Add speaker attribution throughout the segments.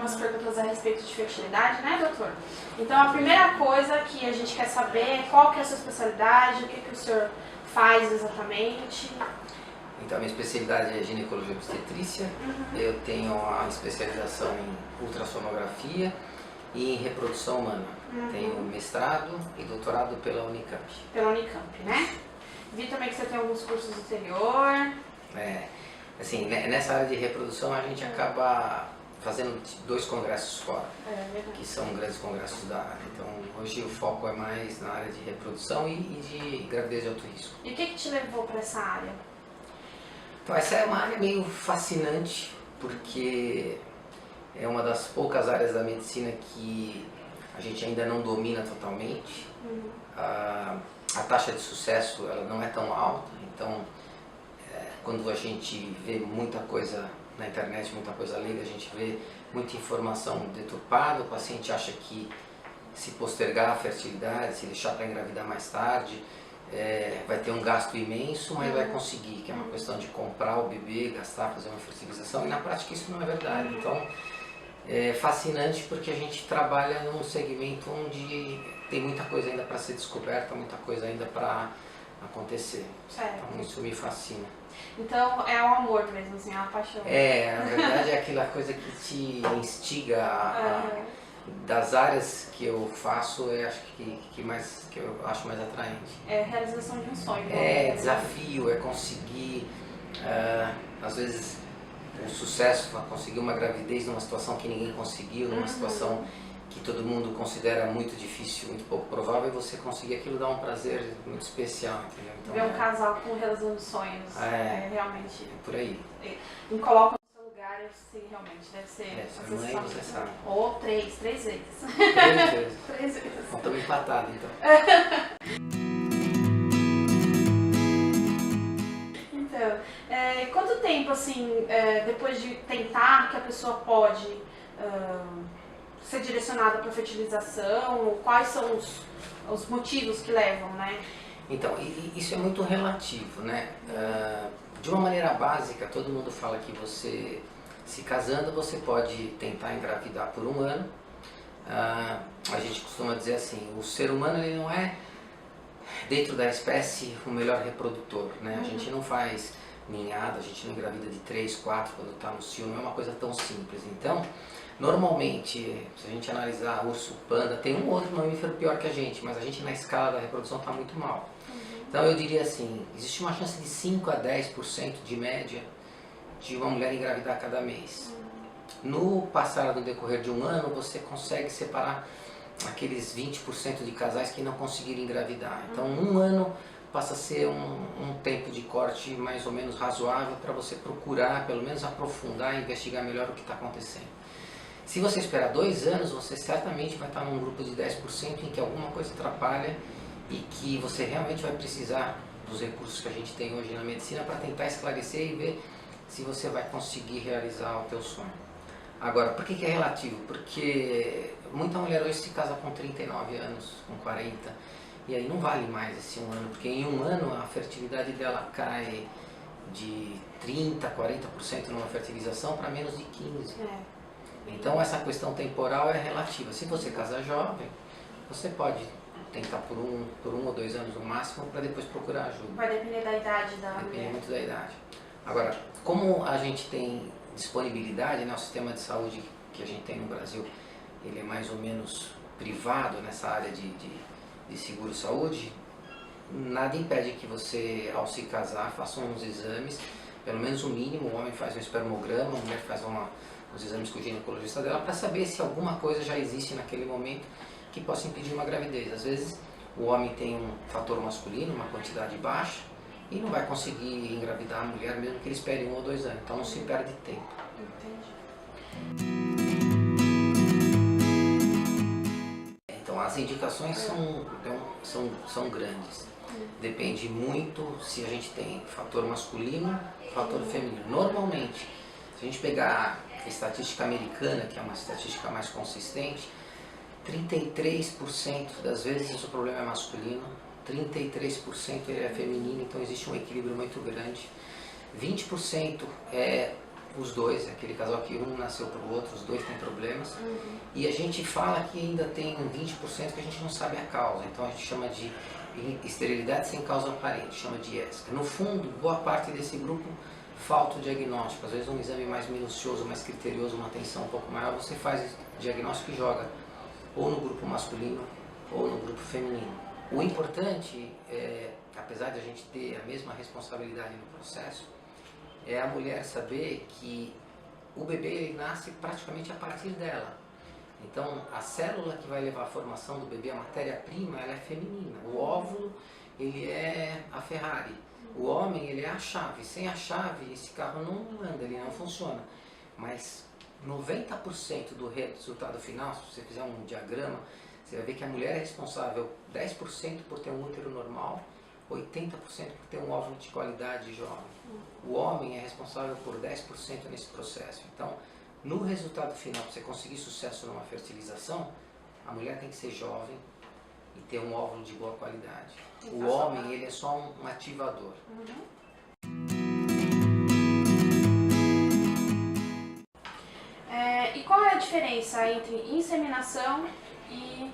Speaker 1: algumas perguntas a respeito de fertilidade, né, doutor? Então, a primeira coisa que a gente quer saber é qual que é a sua especialidade, o que o senhor faz exatamente.
Speaker 2: Então, a minha especialidade é ginecologia e obstetrícia. Eu tenho a especialização em ultrassonografia e em reprodução humana. Tenho mestrado e doutorado pela Unicamp.
Speaker 1: Pela Unicamp, né? Vi também que você tem alguns cursos no exterior.
Speaker 2: Assim, nessa área de reprodução a gente acaba fazendo 2 congressos fora, que são grandes congressos da área. Então, hoje o foco é mais na área de reprodução e de gravidez de alto risco.
Speaker 1: E o que te levou para essa área?
Speaker 2: Então, essa é uma área meio fascinante, porque é uma das poucas áreas da medicina que a gente ainda não domina totalmente. A taxa de sucesso ela não é tão alta, então quando a gente vê muita coisa na internet, muita coisa leiga, a gente vê muita informação deturpada, o paciente acha que se postergar a fertilidade, se deixar para engravidar mais tarde, vai ter um gasto imenso, mas vai conseguir, que é uma questão de comprar o bebê, gastar, fazer uma fertilização, e na prática isso não é verdade. Então, é fascinante porque a gente trabalha num segmento onde tem muita coisa ainda para ser descoberta, muita coisa ainda para acontecer.
Speaker 1: Certo.
Speaker 2: Então isso me fascina.
Speaker 1: Então é o amor mesmo, assim, é a paixão.
Speaker 2: Na verdade é aquela coisa que te instiga das áreas que eu faço, eu acho que eu acho mais atraente.
Speaker 1: É a realização de um sonho.
Speaker 2: Desafio, é conseguir, às vezes, um sucesso, conseguir uma gravidez numa situação que ninguém conseguiu, numa situação que todo mundo considera muito difícil, muito pouco provável, e você conseguir aquilo dá um prazer muito especial, entendeu? Então,
Speaker 1: ver um casal com realizando sonhos, realmente.
Speaker 2: É por aí.
Speaker 1: Me coloca no seu lugar, eu sei, realmente, deve ser.
Speaker 2: Você sabe.
Speaker 1: Ou três vezes.
Speaker 2: 3 vezes.
Speaker 1: 3 vezes.
Speaker 2: Estamos empatados, então.
Speaker 1: Então, quanto tempo, assim, depois de tentar, que a pessoa pode ser direcionada para fertilização? Quais são os motivos que levam, né?
Speaker 2: Então, isso é muito relativo, né? De uma maneira básica, todo mundo fala que você, se casando, você pode tentar engravidar por 1 ano. A gente costuma dizer assim, o ser humano ele não é, dentro da espécie, o melhor reprodutor, né? A gente não faz ninhada, a gente não engravida de 3, 4 quando está no cio, não é uma coisa tão simples. Então, normalmente, se a gente analisar urso, panda, tem um outro mamífero pior que a gente, mas a gente na escala da reprodução está muito mal. Então eu diria assim, existe uma chance de 5 a 10% de média de uma mulher engravidar cada mês. No decorrer de 1 ano, você consegue separar aqueles 20% de casais que não conseguiram engravidar. Então 1 ano passa a ser um tempo de corte mais ou menos razoável para você procurar, pelo menos aprofundar e investigar melhor o que está acontecendo. Se você esperar 2 anos, você certamente vai estar num grupo de 10% em que alguma coisa atrapalha e que você realmente vai precisar dos recursos que a gente tem hoje na medicina para tentar esclarecer e ver se você vai conseguir realizar o teu sonho. Agora, por que é relativo? Porque muita mulher hoje se casa com 39 anos, com 40, e aí não vale mais esse 1 ano, porque em 1 ano a fertilidade dela cai de 30%, 40% numa fertilização para menos de 15%. Então essa questão temporal é relativa. Se você casar jovem, você pode tentar por um ou 2 anos no máximo para depois procurar ajuda.
Speaker 1: Vai depender da idade da mulher.
Speaker 2: Depende muito da idade. Agora, como a gente tem disponibilidade, né, o sistema de saúde que a gente tem no Brasil, ele é mais ou menos privado nessa área de seguro-saúde, nada impede que você, ao se casar, faça uns exames, pelo menos o mínimo, o homem faz um espermograma, a mulher faz os exames com o ginecologista dela, para saber se alguma coisa já existe naquele momento que possa impedir uma gravidez. Às vezes o homem tem um fator masculino, uma quantidade baixa, e não vai conseguir engravidar a mulher mesmo que ele espere 1 ou 2 anos, então não se perde tempo.
Speaker 1: Entendi.
Speaker 2: Então as indicações são grandes. Depende muito se a gente tem fator masculino, fator feminino. Normalmente, se a gente pegar a estatística americana, que é uma estatística mais consistente, 33% das vezes o problema é masculino, 33% ele é feminino, então existe um equilíbrio muito grande. 20% é os dois, aquele casal que um nasceu para o outro, os dois têm problemas. E a gente fala que ainda tem 20% que a gente não sabe a causa, então a gente chama de esterilidade sem causa aparente, chama de ESCA. No fundo, boa parte desse grupo falta o diagnóstico, às vezes um exame mais minucioso, mais criterioso, uma atenção um pouco maior, você faz diagnóstico e joga ou no grupo masculino ou no grupo feminino. O importante, apesar de a gente ter a mesma responsabilidade no processo, é a mulher saber que o bebê ele nasce praticamente a partir dela. Então, a célula que vai levar à formação do bebê, a matéria-prima, ela é feminina. O óvulo, ele é a Ferrari. O homem, ele é a chave. Sem a chave, esse carro não anda, ele não funciona. Mas 90% do resultado final, se você fizer um diagrama, você vai ver que a mulher é responsável 10% por ter um útero normal, 80% por ter um óvulo de qualidade jovem. O homem é responsável por 10% nesse processo. Então, no resultado final, para você conseguir sucesso numa fertilização, a mulher tem que ser jovem e ter um óvulo de boa qualidade. O homem, ele é só um ativador.
Speaker 1: E qual é a diferença entre inseminação e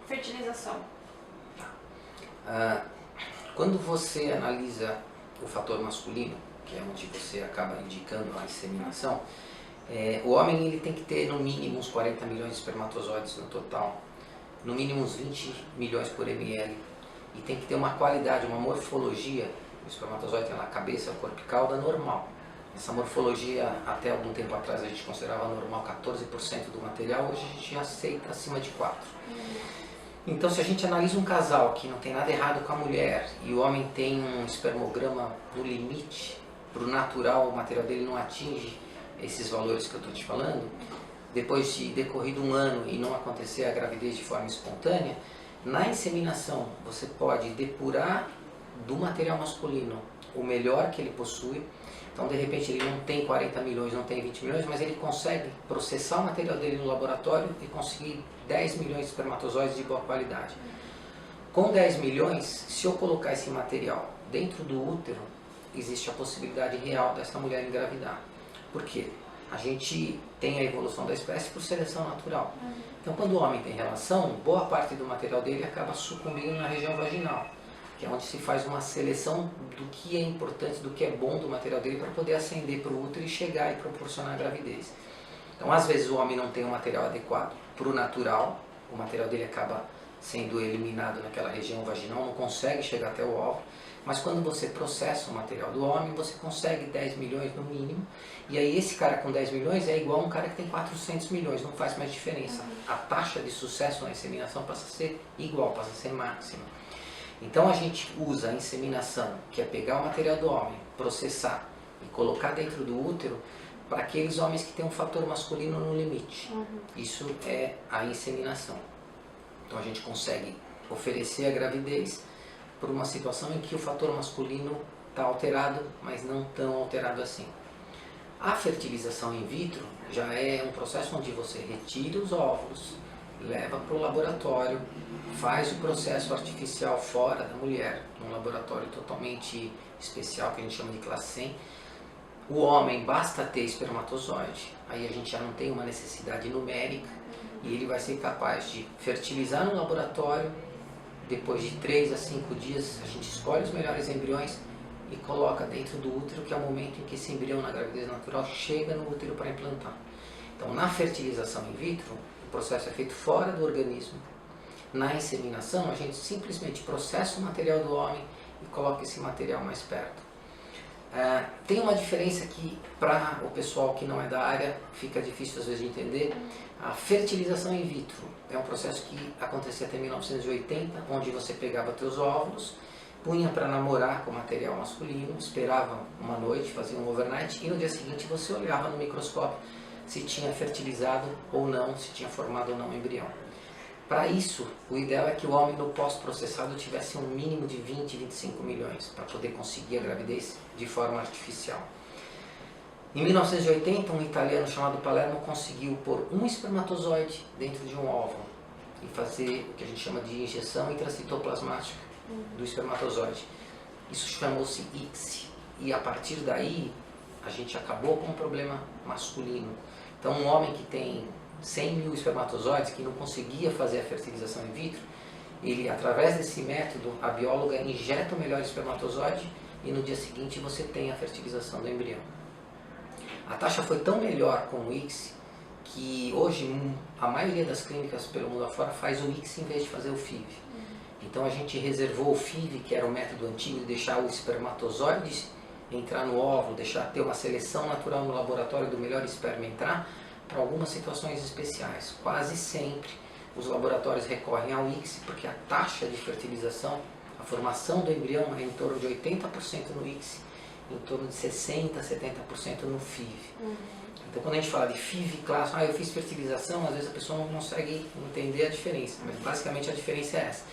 Speaker 1: fertilização?
Speaker 2: Quando você analisa o fator masculino, que é onde você acaba indicando a inseminação, o homem ele tem que ter no mínimo uns 40 milhões de espermatozoides no total, no mínimo uns 20 milhões por ml, e tem que ter uma qualidade, uma morfologia. O espermatozoide tem na cabeça, corpo e cauda normal. Essa morfologia, até algum tempo atrás a gente considerava normal 14% do material, hoje a gente aceita acima de 4%. Então, se a gente analisa um casal que não tem nada errado com a mulher e o homem tem um espermograma no limite, para o natural, o material dele não atinge esses valores que eu estou te falando, depois de decorrido um ano e não acontecer a gravidez de forma espontânea, na inseminação você pode depurar do material masculino o melhor que ele possui. Então, de repente, ele não tem 40 milhões, não tem 20 milhões, mas ele consegue processar o material dele no laboratório e conseguir 10 milhões de espermatozoides de boa qualidade. Com 10 milhões, se eu colocar esse material dentro do útero, existe a possibilidade real dessa mulher engravidar. Por quê? A gente tem a evolução da espécie por seleção natural. Então, quando o homem tem relação, boa parte do material dele acaba sucumbindo na região vaginal, que é onde se faz uma seleção do que é importante, do que é bom do material dele para poder ascender para o útero e chegar e proporcionar a gravidez. Então, às vezes o homem não tem um material adequado para o natural, o material dele acaba sendo eliminado naquela região vaginal, não consegue chegar até o óvulo, mas quando você processa o material do homem, você consegue 10 milhões no mínimo, e aí esse cara com 10 milhões é igual a um cara que tem 400 milhões, não faz mais diferença. A taxa de sucesso na inseminação passa a ser igual, passa a ser máxima. Então a gente usa a inseminação, que é pegar o material do homem, processar e colocar dentro do útero para aqueles homens que têm um fator masculino no limite. Isso é a inseminação. Então a gente consegue oferecer a gravidez por uma situação em que o fator masculino está alterado, mas não tão alterado assim. A fertilização in vitro já é um processo onde você retira os óvulos, leva para o laboratório, faz o processo artificial fora da mulher, num laboratório totalmente especial que a gente chama de classe 100. O homem basta ter espermatozoide, aí a gente já não tem uma necessidade numérica e ele vai ser capaz de fertilizar no laboratório. Depois de 3 a 5 dias a gente escolhe os melhores embriões e coloca dentro do útero, que é o momento em que esse embrião na gravidez natural chega no útero para implantar. Então, na fertilização in vitro, o processo é feito fora do organismo. Na inseminação, a gente simplesmente processa o material do homem e coloca esse material mais perto. Tem uma diferença que, para o pessoal que não é da área, fica difícil às vezes de entender. A fertilização in vitro é um processo que acontecia até 1980, onde você pegava teus óvulos, punha para namorar com o material masculino, esperava uma noite, fazia um overnight e no dia seguinte você olhava no microscópio se tinha fertilizado ou não, se tinha formado ou não o embrião. Para isso, o ideal é que o homem no pós-processado tivesse um mínimo de 20, 25 milhões para poder conseguir a gravidez de forma artificial. Em 1980, um italiano chamado Palermo conseguiu pôr um espermatozoide dentro de um óvulo e fazer o que a gente chama de injeção intracitoplasmática do espermatozoide. Isso chamou-se ICSI. E a partir daí, a gente acabou com um problema masculino. Então um homem que tem 100 mil espermatozoides, que não conseguia fazer a fertilização in vitro, ele, através desse método, a bióloga injeta o melhor espermatozoide e no dia seguinte você tem a fertilização do embrião. A taxa foi tão melhor com o ICSI que hoje a maioria das clínicas pelo mundo afora faz o ICSI em vez de fazer o FIV. Então a gente reservou o FIV, que era o método antigo de deixar o espermatozoide entrar no óvulo, deixar ter uma seleção natural no laboratório do melhor esperma entrar, para algumas situações especiais. Quase sempre os laboratórios recorrem ao ICSI porque a taxa de fertilização, a formação do embrião é em torno de 80% no ICSI, em torno de 60%, 70% no FIV. Então quando a gente fala de FIV clássico, eu fiz fertilização, às vezes a pessoa não consegue entender a diferença, mas basicamente a diferença é essa.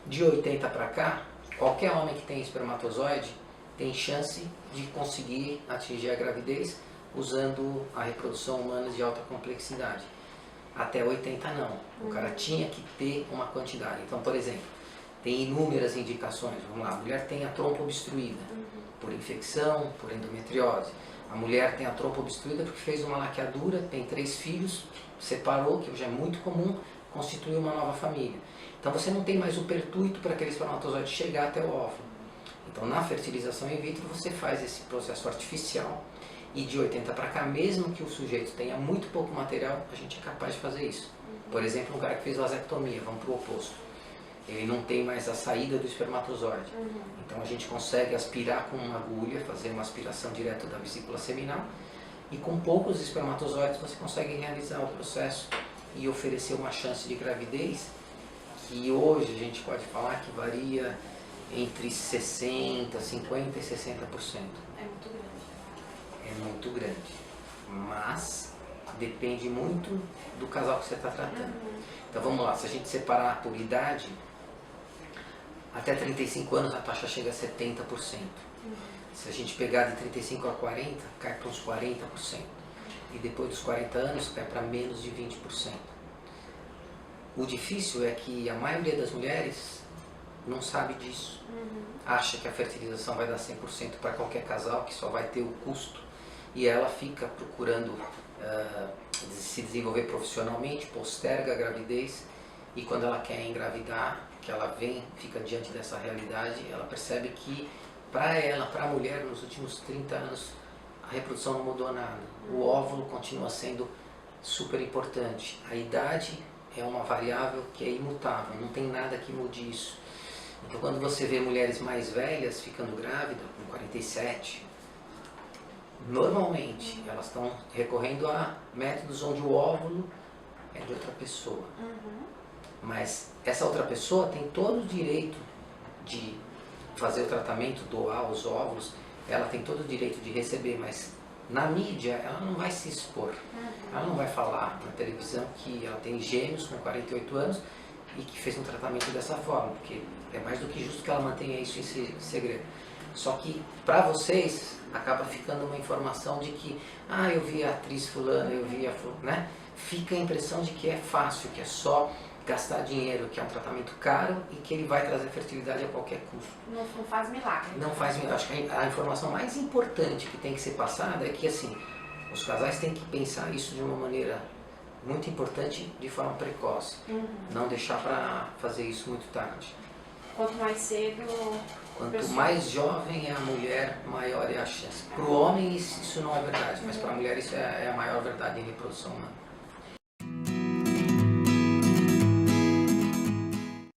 Speaker 2: De 80 para cá, qualquer homem que tem espermatozoide tem chance de conseguir atingir a gravidez usando a reprodução humana de alta complexidade. Até 80 não. O cara tinha que ter uma quantidade. Então, por exemplo, tem inúmeras indicações. Vamos lá, a mulher tem a trompa obstruída por infecção, por endometriose. A mulher tem a trompa obstruída porque fez uma laqueadura, tem 3 filhos, separou, que já é muito comum, constituiu uma nova família. Então você não tem mais o pertuito para aquele espermatozoide chegar até o óvulo. Então na fertilização in vitro você faz esse processo artificial e de 80 para cá, mesmo que o sujeito tenha muito pouco material, a gente é capaz de fazer isso. Por exemplo, um cara que fez vasectomia, vamos para o oposto. Ele não tem mais a saída do espermatozoide. Então a gente consegue aspirar com uma agulha, fazer uma aspiração direta da vesícula seminal e com poucos espermatozoides você consegue realizar o processo e oferecer uma chance de gravidez que hoje a gente pode falar que varia entre 60%, 50% e 60%.
Speaker 1: É muito grande.
Speaker 2: É muito grande, mas depende muito do casal que você está tratando. Então vamos lá, se a gente separar por idade, até 35 anos a taxa chega a 70%. Se a gente pegar de 35 a 40, cai para uns 40%. E depois dos 40 anos cai para menos de 20%. O difícil é que a maioria das mulheres não sabe disso. Acha que a fertilização vai dar 100% para qualquer casal, que só vai ter o custo. E ela fica procurando se desenvolver profissionalmente, posterga a gravidez. E quando ela quer engravidar, que ela fica diante dessa realidade, ela percebe que para ela, para a mulher, nos últimos 30 anos, a reprodução não mudou nada. O óvulo continua sendo super importante. A idade é uma variável que é imutável, não tem nada que mude isso. Então quando você vê mulheres mais velhas ficando grávidas, com 47, normalmente elas estão recorrendo a métodos onde o óvulo é de outra pessoa. Mas essa outra pessoa tem todo o direito de fazer o tratamento, doar os óvulos, ela tem todo o direito de receber, mas na mídia ela não vai se expor. Ela não vai falar na televisão que ela tem gêmeos com 48 anos e que fez um tratamento dessa forma, porque é mais do que justo que ela mantenha isso em segredo. Só que para vocês acaba ficando uma informação de que eu vi a atriz fulana, eu vi a fulana, né? Fica a impressão de que é fácil, que é só gastar dinheiro, que é um tratamento caro e que ele vai trazer fertilidade a qualquer custo.
Speaker 1: Não faz milagre.
Speaker 2: Não faz milagre. Acho que a informação mais importante que tem que ser passada é que assim, os casais têm que pensar isso de uma maneira muito importante, de forma precoce. Não deixar para fazer isso muito tarde.
Speaker 1: Quanto mais cedo...
Speaker 2: Quanto mais jovem é a mulher, maior é a chance. Para o homem isso não é verdade, mas para a mulher isso é a maior verdade em reprodução humana.